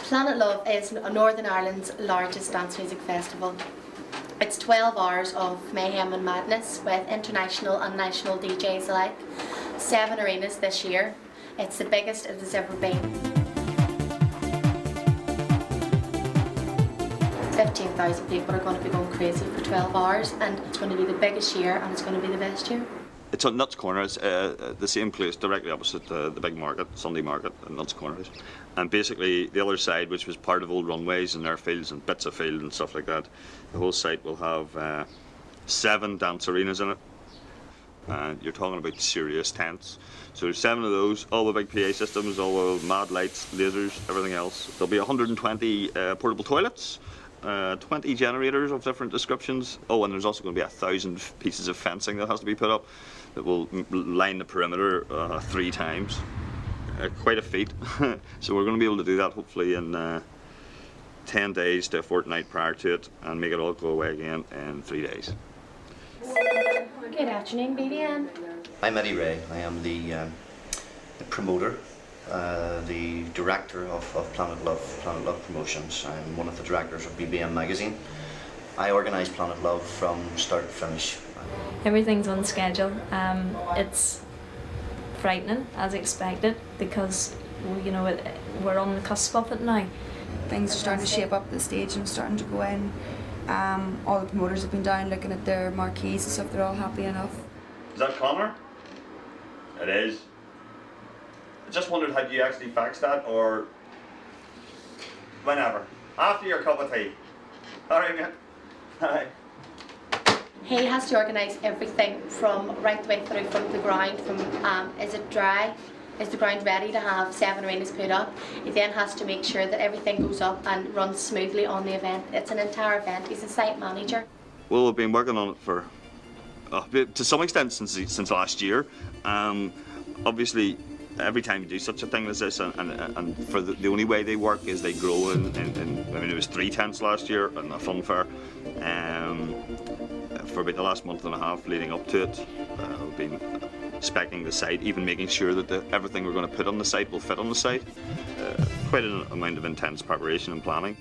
PlanetLove is Northern Ireland's largest dance music festival. It's 12 hours of mayhem and madness with international and national DJs alike. 7 arenas this year. It's the biggest it has ever been. 15,000 people are going to be going crazy for 12 hours, and it's going to be the biggest year and it's going to be the best year. It's on Nuts Corner. It's the same place directly opposite the big market, Sunday market at Nuts Corner. And basically the other side, which was part of old runways and airfields and bits of field and stuff like that, the whole site will have 7 dance arenas in it. And you're talking about serious tents. So there's 7 of those, all the big PA systems, all the mad lights, lasers, everything else. There'll be 120 portable toilets. 20 generators of different descriptions. Oh, and there's also going to be 1,000 pieces of fencing that has to be put up that will line the perimeter 3 times. Quite a feat. So we're going to be able to do that hopefully in 10 days to a fortnight prior to it, and make it all go away again in 3 days. Good afternoon, BBN. I'm Eddie Ray. I am the promoter, the director of PlanetLove Promotions. I'm one of the directors of BBM magazine. I organise PlanetLove from start to finish. Everything's on schedule. It's frightening as expected because we're on the cusp of it now. Things are starting to shape up at the stage and starting to go in. All the promoters have been down looking at their marquees and stuff. They're all happy enough. Is that Connor? It is. I just wondered, had you actually faxed that, or whenever? After your cup of tea. Alright, mate. Alright. He has to organise everything from right the way through from the ground, from is it dry? Is the ground ready to have 7 arenas put up? He then has to make sure that everything goes up and runs smoothly on the event. It's an entire event. He's a site manager. Well, we've been working on it for, to some extent, since last year. Obviously, every time you do such a thing as this, and for the only way they work is they grow. I mean, it was 3 tents last year and a fun fair. For about the last month and a half leading up to it, we've been speccing the site, even making sure that everything we're going to put on the site will fit on the site. Quite an amount of intense preparation and planning.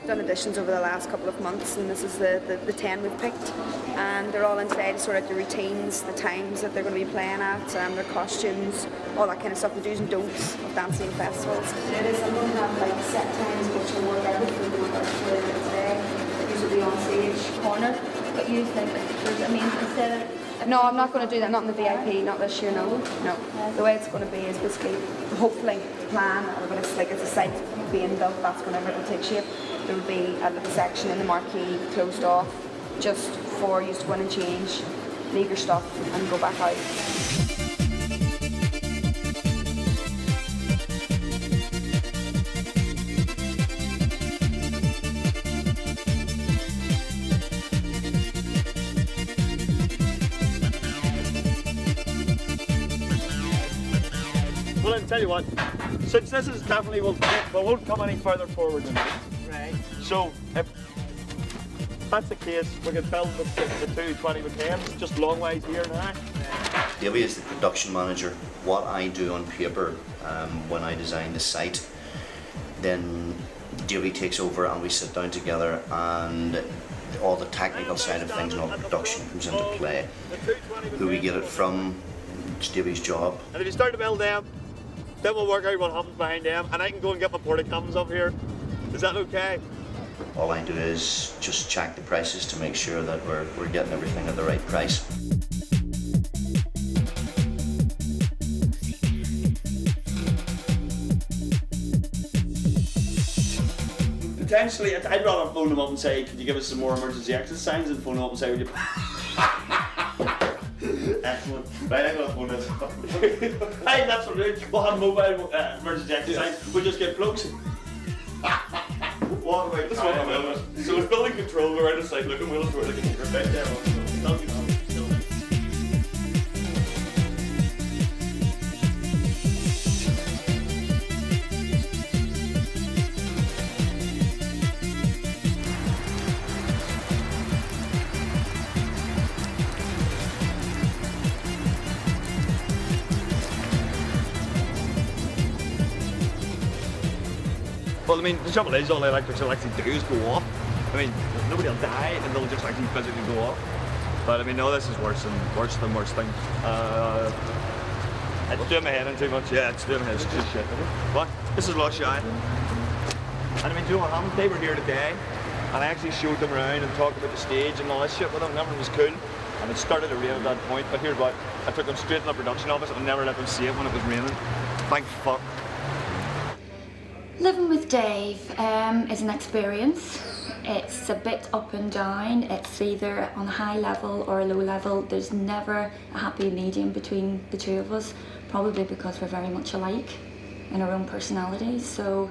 Done additions over the last couple of months, and this is the 10 we've picked, and they're all inside to sort out the routines, the times that they're going to be playing at, their costumes, all that kind of stuff, the do's and don'ts of dancing festivals. It is, I'm going to have like set times which will work out for the today, usually on stage corner, but you think instead of... No, I'm not going to do that, not in the VIP, not this year, no. The way it's going to be is basically, hopefully, the plan, when it's like it's a site being built, that's whenever it will take shape. There will be a little section in the marquee closed off just for you to go in and change, leave your stuff and go back out. Well, I'll tell you what, since this is definitely we won't come any further forward than this. Right. So if that's the case, we can build the 220 with 10s, just long ways here now. Davey is the production manager. What I do on paper when I design the site, then Davey takes over and we sit down together, and all the technical side of things and all the production comes into play. Who we get it from, it's Davey's job. And if you start to build them, then we'll work out what happens behind them, and I can go and get my porta-cabins up here. Is that okay? All I do is just check the prices to make sure that we're getting everything at the right price. Potentially, I'd rather phone them up and say, could you give us some more emergency exit signs, than phone them up and say, would you... Excellent. Right, I'm going to phone this. Hey, that's what we'll do. We'll have mobile emergency exit signs. We'll just get plugs. Walk away. So it's building control, we're around the site looking, we're looking at right there. Well, I mean, the trouble is, all the electrics will actually do is go off. I mean, nobody will die, and they'll just actually physically go off. But I mean, no, this is worse than worse things. It's doing my head in too much. Yeah, it's doing my head. It's just shit. But this is Logistical. And I mean, do you know what happened? They were here today, and I actually showed them around and talked about the stage and all this shit with them, and everything was cool. And it started to rain at that point, but here's what, I took them straight to the production office and never let them see it when it was raining. Thank fuck. Living with Dave is an experience. It's a bit up and down. It's either on a high level or a low level. There's never a happy medium between the two of us, probably because we're very much alike in our own personalities. So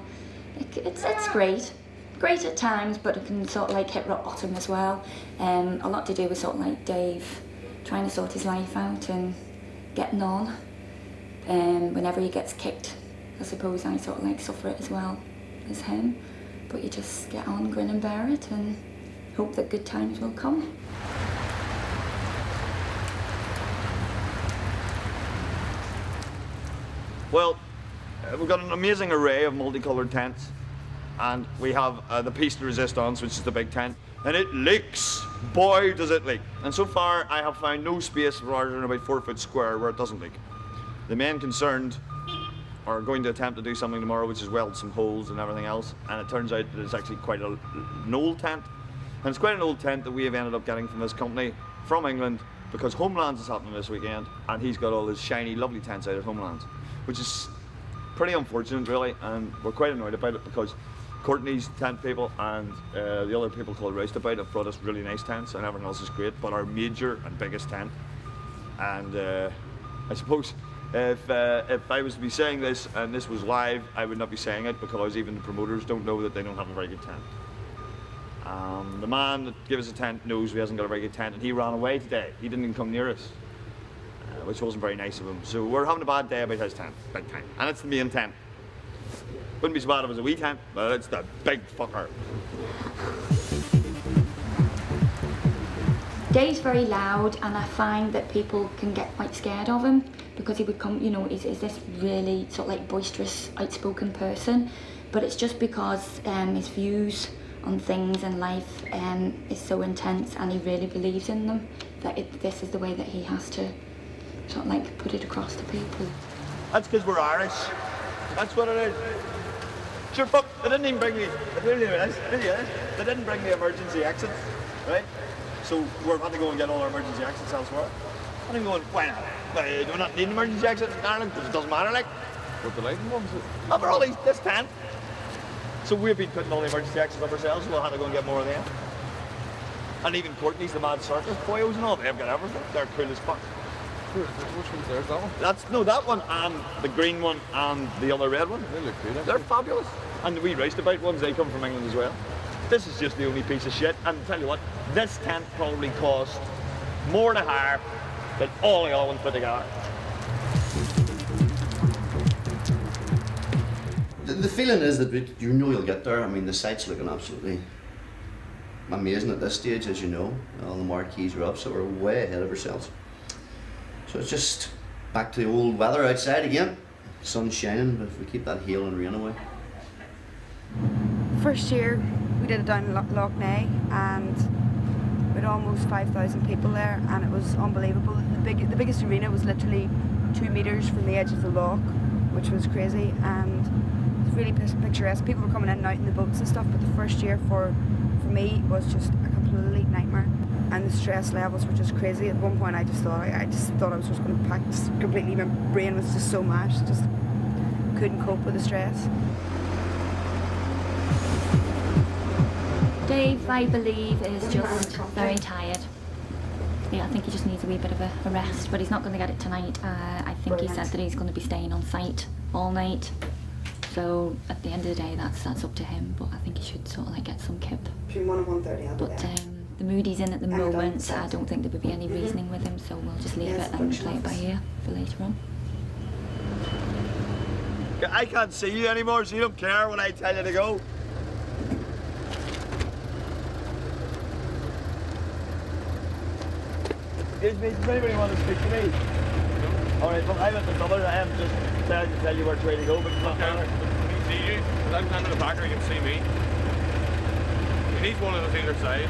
it's great. Great at times, but it can sort of like hit rock bottom as well. A lot to do with sort of like Dave trying to sort his life out and getting on. Whenever he gets kicked, I suppose I sort of like suffer it as well as him. But you just get on, grin and bear it, and hope that good times will come. Well, we've got an amazing array of multicoloured tents. And we have the piece de resistance, which is the big tent, and it leaks. Boy, does it leak. And so far, I have found no space larger than about 4 foot square where it doesn't leak. The men concerned are going to attempt to do something tomorrow, which is weld some holes and everything else, and it turns out that it's actually quite an old tent. And it's quite an old tent that we have ended up getting from this company from England, because Homelands is happening this weekend, and he's got all his shiny, lovely tents out at Homelands, which is pretty unfortunate, really, and we're quite annoyed about it because Courtney's tent people and the other people called Roustabout have brought us really nice tents, and everything else is great, but our major and biggest tent, and I suppose if I was to be saying this and this was live, I would not be saying it because even the promoters don't know that they don't have a very good tent. The man that gave us a tent knows he hasn't got a very good tent, and he ran away today. He didn't even come near us, which wasn't very nice of him. So we're having a bad day about his tent, big tent, and it's the main tent. Wouldn't be so bad if it was a wee tent, but it's the big fucker. Dave's very loud, and I find that people can get quite scared of him because he would come, you know, is this really sort of like boisterous, outspoken person? But it's just because his views on things in life is so intense, and he really believes in them, that this is the way that he has to sort of like put it across to people. That's because we're Irish. That's what it is. Sure, fuck, they didn't even bring me, they didn't bring the emergency exits, right? So we're about to go and get all our emergency exits elsewhere. And I'm going, why not? Do we not need an emergency exit in Ireland? Because it doesn't matter, like. What the lighting ones? Over all this tent. So we've been putting all the emergency exits up ourselves, so we'll have to go and get more of them. And even Courtney's, the Mad Circus boyos and all, they've got everything. They're cool as fuck. Which one's there? That one? That one and the green one and the other red one. They look good. They're fabulous. And the wee Roustabout ones, they come from England as well. This is just the only piece of shit. And tell you what, this tent probably cost more to hire than all the other ones put together. The feeling is that you know you'll get there. I mean, the site's looking absolutely amazing at this stage, as you know. All the marquees are up, so we're way ahead of ourselves. So it's just back to the old weather outside again. Sun's shining, but if we keep that hail and rain away. First year we did it down in Loch Ney, and we had almost 5,000 people there, and it was unbelievable. The biggest arena was literally 2 metres from the edge of the loch, which was crazy, and it was really picturesque. People were coming in and out in the boats and stuff, but the first year for me was just a complete nightmare. And the stress levels were just crazy. At one point I just thought I was just going to pack completely. My brain was just so mashed, just couldn't cope with the stress. Dave, I believe, is just very tired. Yeah, I think he just needs a wee bit of a rest, but he's not going to get it tonight. I think he said that he's going to be staying on site all night. So at the end of the day, that's up to him. But I think he should sort of like get some kip. Between 1 and 1:30, I'll be there. The mood he's in at the moment, I don't think there would be any reasoning with him, so we'll just leave it and play it by ear for later on. I can't see you anymore, so you don't care when I tell you to go. Excuse me, does anybody want to speak to me? Alright, well, I'm at the double. I am just trying to tell you where to go, but it's not matter. see you. I'm standing in the back, or he can see me. He needs one of us either side.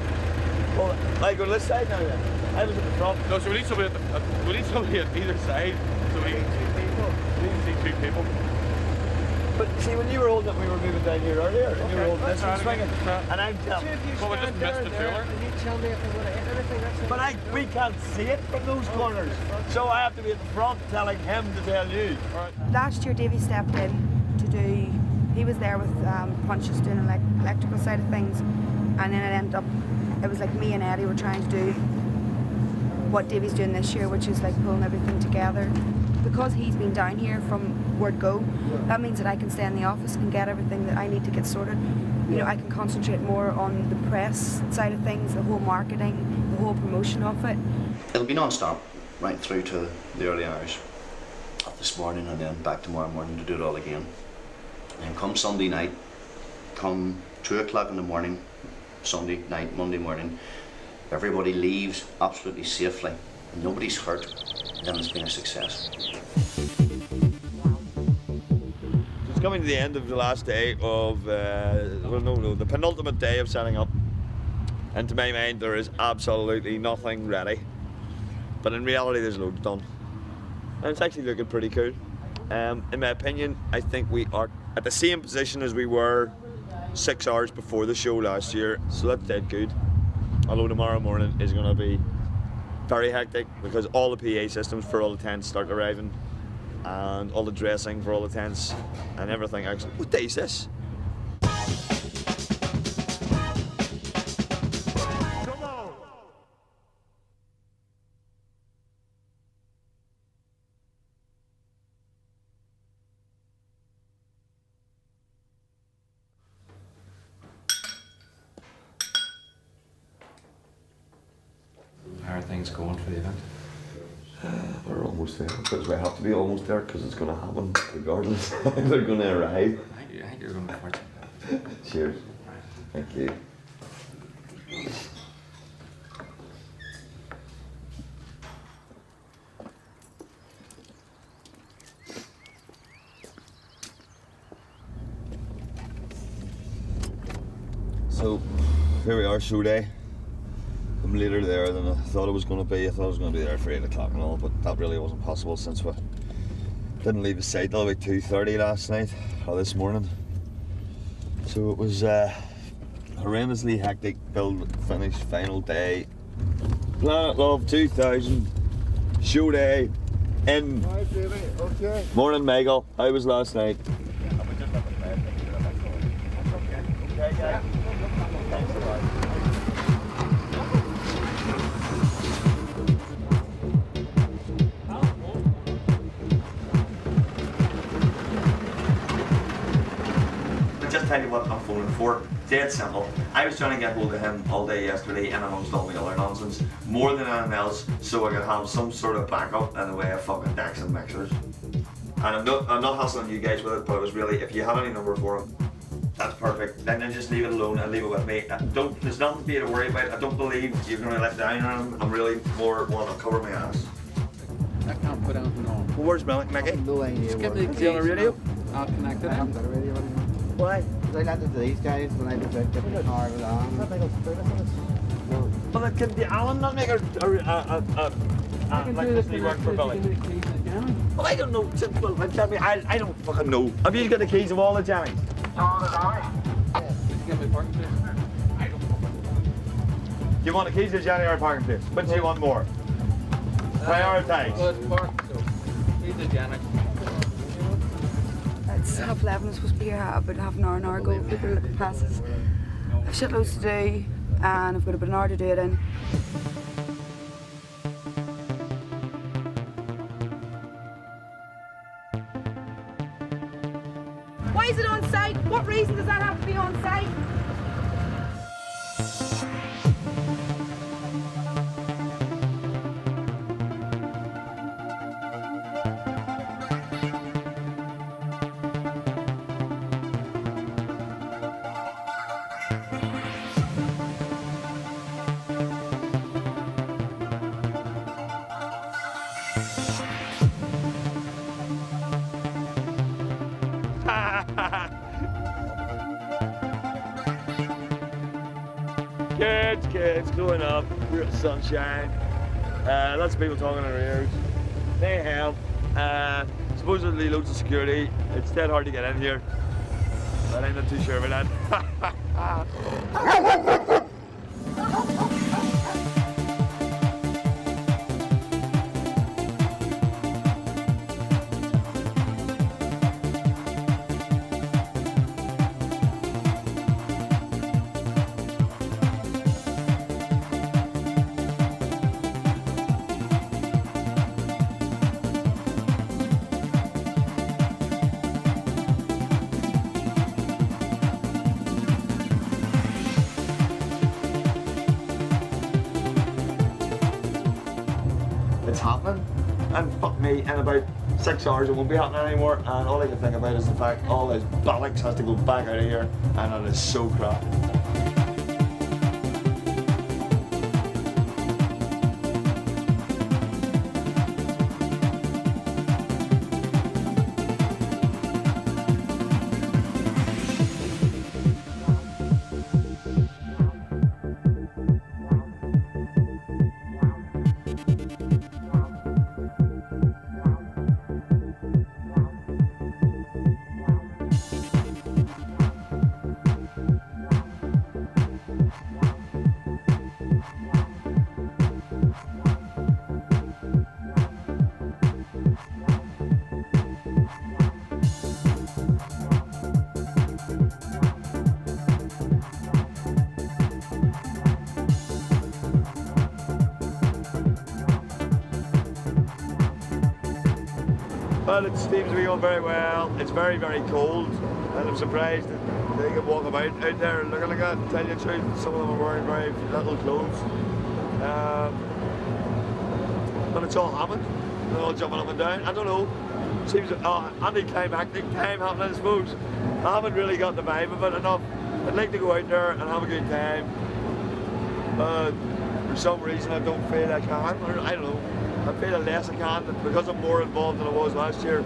Well, I go to this side now then. I was at the front. No, so we need somebody at either side, so we can see people. We need to see two people. But see, when you were holding it, we were moving down here earlier, and you were holding this one that's swinging, right. and I'm telling. Well, we just missed the trailer. But we can't see it from those corners, so I have to be at the front telling him to tell you. Last year, Davey stepped in to do. He was there with Punches doing the electrical side of things, and then it ended up. It was like me and Eddie were trying to do what Davey's doing this year, which is like pulling everything together. Because he's been down here from word go, that means that I can stay in the office and get everything that I need to get sorted. You know, I can concentrate more on the press side of things, the whole marketing, the whole promotion of it. It'll be non-stop right through to the early hours of this morning, and then back tomorrow morning to do it all again. And come Sunday night, come 2 o'clock in the morning, Sunday night, Monday morning, everybody leaves absolutely safely, and nobody's hurt, then it's been a success. It's coming to the end of the last day of, the penultimate day of setting up. And to my mind, there is absolutely nothing ready. But in reality, there's loads done. And it's actually looking pretty cool. In my opinion, I think we are at the same position as we were 6 hours before the show last year. So that's dead good. Although tomorrow morning is going to be very hectic because all the PA systems for all the tents start arriving, and all the dressing for all the tents and everything. Actually, what day is this? Come on! How are things going for the event? We're almost there, because we have to be almost there, because it's going to happen regardless. They're going to arrive. I think you're going to be fortunate. Cheers. Thank you. So, here we are, show day. I'm later there than I thought it was going to be. I thought I was going to be there for 8 o'clock and all, but that really wasn't possible since we didn't leave the site till about 2:30 last night, or this morning. So it was horrendously hectic build, finish, final day. PlanetLove 2000, show day, in. Hi, baby. Okay. Morning, Michael. How was last night? Okay, guys. Thanks a lot. Just tell you what I'm phoning for. Dead simple. I was trying to get hold of him all day yesterday, and amongst all the other nonsense, more than anything else, so I could have some sort of backup in the way of fucking decks and mixers. And I'm not hassling you guys with it, but it was really, if you had any number for him, that's perfect. And then just leave it alone and leave it with me. There's nothing for you to worry about. I don't believe you're going to let down on him. I'm really more want to cover my ass. I can't put anything on. Well, where's Mickey? No idea. Is he on the radio? I'll connect it. I haven't got a radio anymore. Why? I lent it to these guys when I was out getting the car with Alan. Well, can the Alan not make electricity work for Billy? Well, I don't know. Well, tell me, I don't fucking know. Have you got the keys of all the Jennings? Get me parking space. I don't know. Do you want the keys to Jenny or parking place? Which do you want more? Prioritise. Well, it's parked, so he's a Janet. It's 11:30. I'm supposed to be here about half an hour ago. People are looking passes. I've shitloads to do, and I've got about an hour to do it in. Why is it on site? What reason does that have to be on site? Kids, growing up, we're at sunshine. Lots of people talking in our ears. They help. Supposedly loads of security. It's dead hard to get in here. But I'm not too sure about that. It's happening, and fuck me, in about 6 hours it won't be happening anymore, and all I can think about is the fact all this bollocks has to go back out of here, and it is so crap. Well, it seems to be going very well. It's very, very cold, and I'm surprised that they can walk about out there looking like that. To tell you the truth, some of them are wearing very little clothes. But it's all happened. They're all jumping up and down. I don't know. Seems anticlimactic time happening, I suppose. I haven't really got the vibe of it enough. I'd like to go out there and have a good time. But for some reason, I don't feel I can. I don't know. I feel less I can because I'm more involved than I was last year.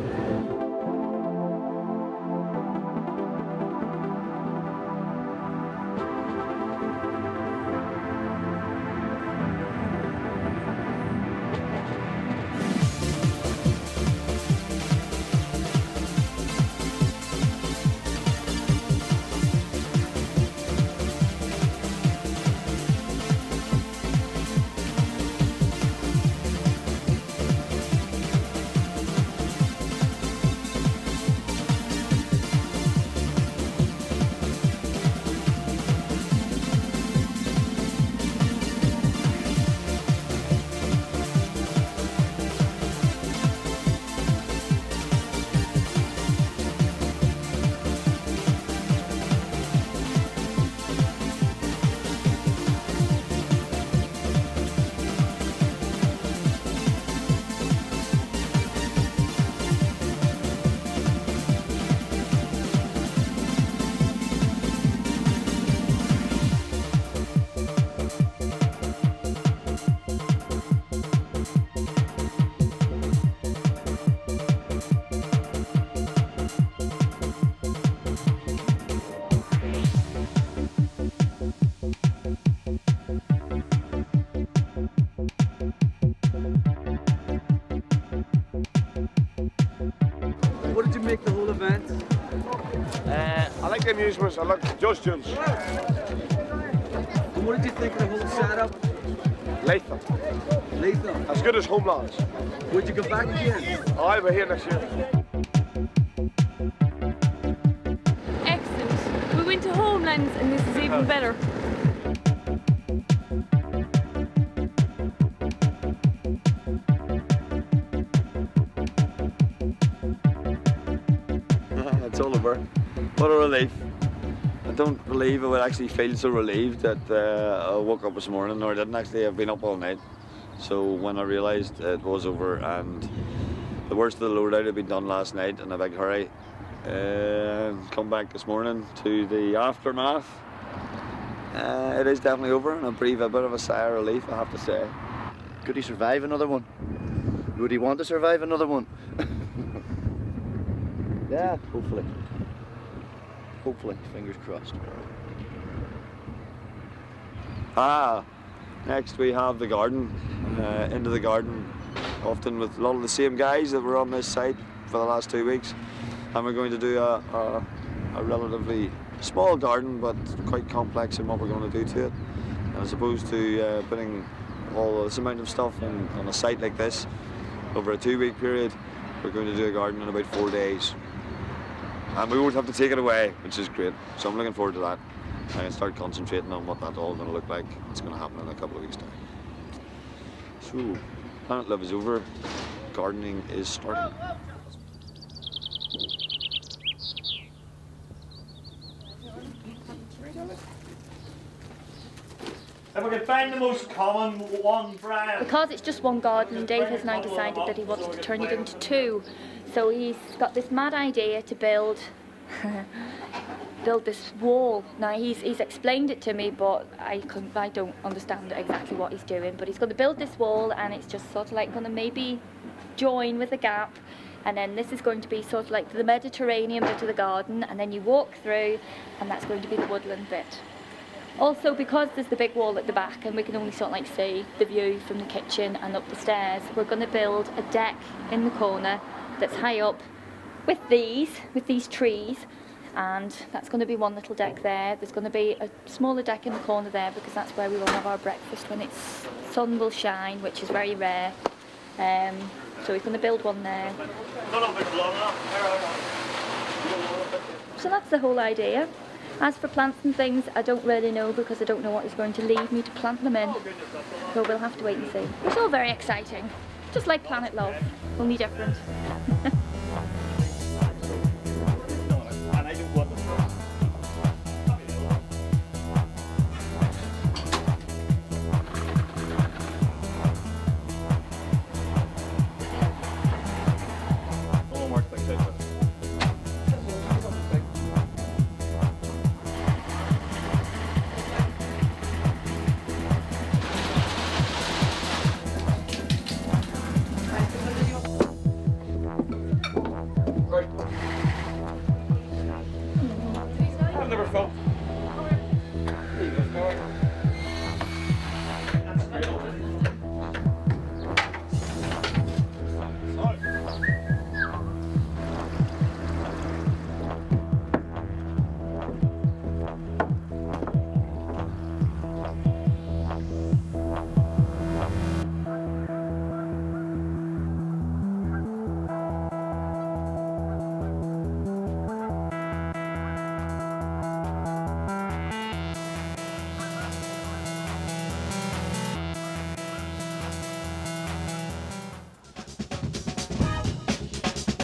What did you make the whole event? I like the amusements. I like the costumes. And what did you think of the whole setup? Lethal. Lethal. As good as Homelands. Would you go back again? I'll be here next year. Excellent. We went to Homelands and this is even better. It's all over. What a relief. I don't believe I would actually feel so relieved that I woke up this morning, or I didn't actually. I've been up all night. So when I realised it was over and the worst of the load out had been done last night in a big hurry, come back this morning to the aftermath, it is definitely over, and I breathe a bit of a sigh of relief, I have to say. Could he survive another one? Would he want to survive another one? Yeah, hopefully. Hopefully, fingers crossed. Next we have the garden. Into the garden, often with a lot of the same guys that were on this site for the last 2 weeks. And we're going to do a relatively small garden, but quite complex in what we're going to do to it. As opposed to putting all this amount of stuff on a site like this over a 2-week period, we're going to do a garden in about 4 days. And we won't have to take it away, which is great. So I'm looking forward to that. I can start concentrating on what that's all going to look like. It's going to happen in a couple of weeks' time. So, PlanetLove is over. Gardening is starting. If we can find the most common one, Brian. Because it's just one garden, Dave has now decided that he wants to turn it into 2. So he's got this mad idea to build this wall. Now he's explained it to me, but I don't understand exactly what he's doing. But he's going to build this wall, and it's just sort of like going to maybe join with a gap. And then this is going to be sort of like the Mediterranean bit of the garden, and then you walk through, and that's going to be the woodland bit. Also, because there's the big wall at the back and we can only sort of like see the view from the kitchen and up the stairs, we're going to build a deck in the corner that's high up with these trees, and that's going to be one little deck there. There's going to be a smaller deck in the corner there because that's where we will have our breakfast when it's sun will shine, which is very rare. So he's going to build one there. So that's the whole idea. As for plants and things, I don't really know because I don't know what he's going to leave me to plant them in. So we'll have to wait and see. It's all very exciting. Just like PlanetLove, only different.